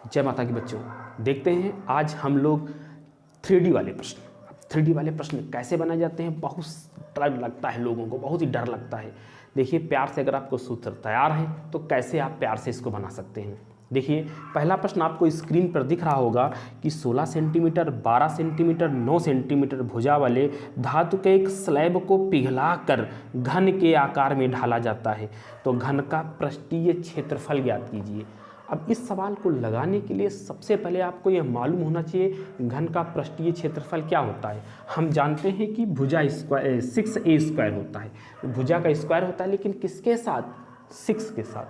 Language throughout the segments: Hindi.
जय माता की बच्चों, देखते हैं आज हम लोग 3D वाले प्रश्न। 3D वाले प्रश्न कैसे बनाए जाते हैं, बहुत डर लगता है लोगों को, बहुत ही डर लगता है। देखिए, प्यार से अगर आपको सूत्र तैयार है तो कैसे आप प्यार से इसको बना सकते हैं। देखिए, पहला प्रश्न आपको स्क्रीन पर दिख रहा होगा कि 16 सेंटीमीटर, 12 सेंटीमीटर, 9 सेंटीमीटर भुजा वाले धातु के एक स्लैब को पिघलाकर घन के आकार में ढाला जाता है, तो घन का पृष्ठीय क्षेत्रफल ज्ञात कीजिए। अब इस सवाल को लगाने के लिए सबसे पहले आपको यह मालूम होना चाहिए घन का पृष्ठीय क्षेत्रफल क्या होता है। हम जानते हैं कि भुजा स्क्वायर 6a स्क्वायर होता है, भुजा का स्क्वायर होता है, लेकिन किसके साथ? 6 के साथ,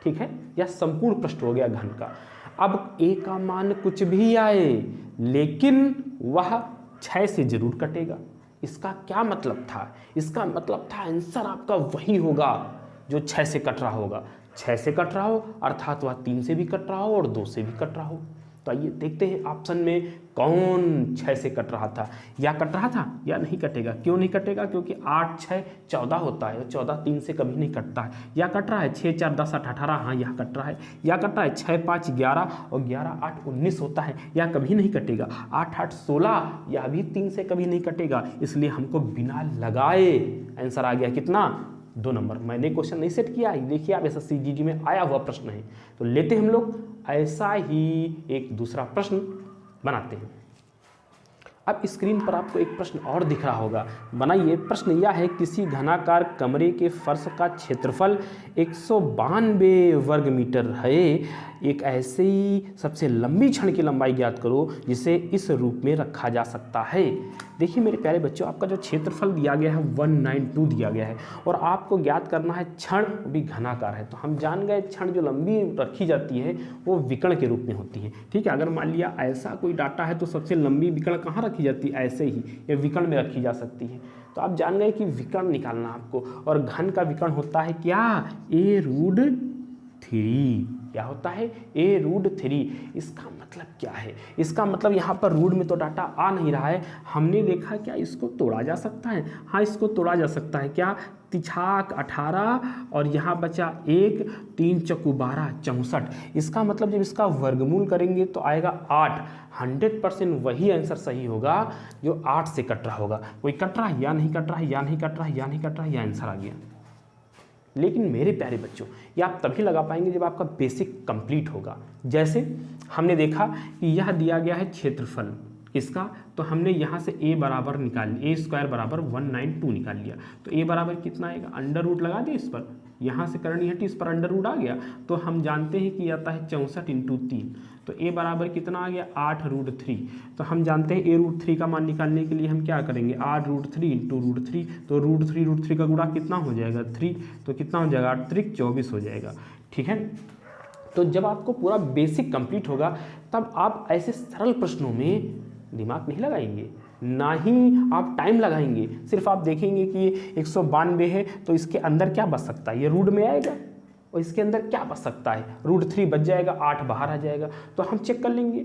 ठीक है। यह संपूर्ण पृष्ठ हो गया घन का। अब a का मान कुछ भी आए लेकिन वह 6 से जरूर कटेगा। इसका क्या मतलब था? इसका मतलब था आंसर आपका वही होगा जो 6 से कट रहा होगा। 6 से कट रहा हो अर्थात वह 3 से भी कट रहा हो और 2 से भी कट रहा हो। तो आइए देखते हैं ऑप्शन में कौन 6 से कट रहा था, या कट रहा था या नहीं कटेगा। क्यों नहीं कटेगा? क्योंकि 8 6 14 होता है और 14 3 से कभी नहीं कटता है। या कट रहा है 6 4 10 8 18, हाँ यह कट रहा है। या कट रहा है 6 5 11 और 11 8 19 होता है, या कभी नहीं कटेगा। 8 8 16, यह भी 3 से कभी नहीं कटेगा। इसलिए हमको बिना लगाए आंसर आ गया कितना? 2 नंबर। मैंने क्वेश्चन नहीं सेट किया है, देखिए आप SSC GD में आया हुआ प्रश्न है। तो लेते हम लोग ऐसा ही एक दूसरा प्रश्न बनाते हैं। अब स्क्रीन पर आपको एक प्रश्न और दिख रहा होगा, बनाइए। प्रश्न यह है, किसी घनाकार कमरे के फर्श का क्षेत्रफल 192 वर्ग मीटर है। एक ऐसी सबसे लंबी क्षण की लंबाई ज्ञात करो जिसे इस रूप में रखा जा सकता है। देखिए मेरे प्यारे बच्चों, आपका जो क्षेत्रफल दिया गया है 192 दिया गया है और आपको ज्ञात करना है क्षण भी घनाकार है। तो हम जान गए क्षण जो लंबी रखी जाती है वो विकर्ण के रूप में होती है, ठीक है। अगर मान लिया ऐसा कोई डाटा है तो सबसे लंबी विकर्ण कहाँ रखी जाती है? ऐसे ही ये विकर्ण में रखी जा सकती है। तो आप जान गए कि विकर्ण निकालना आपको, और घन का विकर्ण होता है क्या? a√3। क्या होता है? a√3। इसका मतलब क्या है? इसका मतलब यहाँ पर रूट में तो डाटा आ नहीं रहा है। हमने देखा क्या इसको तोड़ा जा सकता है? हाँ, इसको तोड़ा जा सकता है। क्या? तिछाक 18 और यहाँ बचा 1, 3 चौकू 12, 64। इसका मतलब जब इसका वर्गमूल करेंगे तो आएगा 8। 100% वही आंसर सही होगा जो 8 से कट रहा होगा। कोई कट रहा है या नहीं कट रहा है, या नहीं कट रहा है, या नहीं कट रहा है, यह आंसर आ गया। लेकिन मेरे प्यारे बच्चों, ये आप तभी लगा पाएंगे जब आपका बेसिक कंप्लीट होगा। जैसे हमने देखा कि यह दिया गया है क्षेत्रफल इसका, तो हमने यहाँ से a बराबर निकाल लिया, a स्क्वायर बराबर 192 निकाल लिया। तो a बराबर कितना आएगा? अंडर रूट लगा दिया इस पर, यहाँ से करनी हटी, इस पर अंडर रूट आ गया। तो हम जानते हैं कि आता है 64 × 3। तो a बराबर कितना आ गया? 8√3। तो हम जानते हैं a√3 का मान निकालने के लिए हम क्या करेंगे? 8√3 × √3। तो √3 का गुणा कितना हो जाएगा? 3। तो कितना हो जाएगा? 8 3 24 हो जाएगा, ठीक है। तो जब आपको पूरा बेसिक कंप्लीट होगा तब आप ऐसे सरल प्रश्नों में दिमाग नहीं लगाएंगे, ना ही आप टाइम लगाएंगे। सिर्फ आप देखेंगे कि 192 है तो इसके अंदर क्या बच सकता है, ये रूट में आएगा, और इसके अंदर क्या बच सकता है? √3 बच जाएगा, 8 बाहर आ जाएगा। तो हम चेक कर लेंगे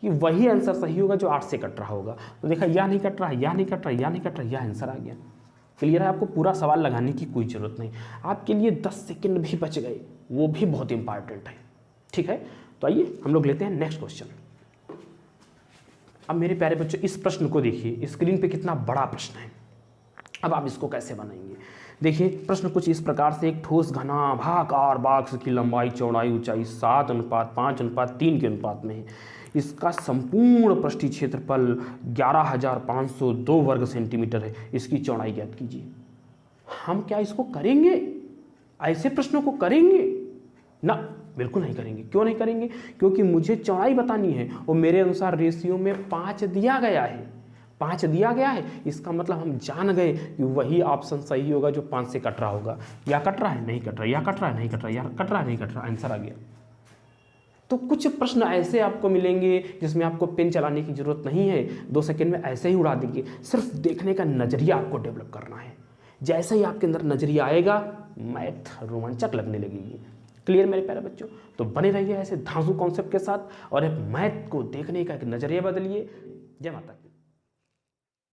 कि वही आंसर सही होगा जो 8 से कट रहा होगा। तो देखा, यह नहीं कट रहा है, यह नहीं कट रहा है, यह नहीं कट रहा है, यह आंसर आ गया। क्लियर है? आपको पूरा सवाल लगाने की कोई ज़रूरत नहीं। आपके लिए 10 सेकेंड भी बच गए, वो भी बहुत इंपॉर्टेंट है, ठीक है। तो आइए हम लोग लेते हैं नेक्स्ट क्वेश्चन। अब मेरे प्यारे बच्चों, इस प्रश्न को देखिए, स्क्रीन पे कितना बड़ा प्रश्न है। अब आप इसको कैसे बनाएंगे? देखिए, प्रश्न कुछ इस प्रकार से, एक ठोस घनाभाकार बॉक्स की लंबाई चौड़ाई ऊंचाई 7:5:3 के अनुपात में है। इसका संपूर्ण पृष्ठीय क्षेत्रफल 11,502 वर्ग सेंटीमीटर है। इसकी चौड़ाई ज्ञात कीजिए। हम क्या इसको करेंगे? ऐसे प्रश्नों को करेंगे ना? बिल्कुल नहीं करेंगे। क्यों नहीं करेंगे? क्योंकि मुझे चौड़ाई बतानी है और मेरे अनुसार रेशियो में 5 दिया गया है। 5 दिया गया है, इसका मतलब हम जान गए कि वही ऑप्शन सही होगा जो 5 से कट रहा होगा। या कट रहा है, नहीं कट रहा, या कट रहा है, नहीं कट रहा, या कट रहा है, नहीं कट रहा, आंसर आ गया। तो कुछ प्रश्न ऐसे आपको मिलेंगे जिसमें आपको पेन चलाने की जरूरत नहीं है, 2 सेकेंड में ऐसे ही उड़ा देंगे। सिर्फ देखने का नजरिया आपको डेवलप करना है। जैसे ही आपके अंदर नजरिया आएगा, मैथ रोमांचक लगने लगेगी। क्लियर मेरे प्यारे बच्चों? तो बने रहिए ऐसे धांसू कॉन्सेप्ट के साथ और एक मैथ को देखने का एक नजरिया बदलिए। जय माता।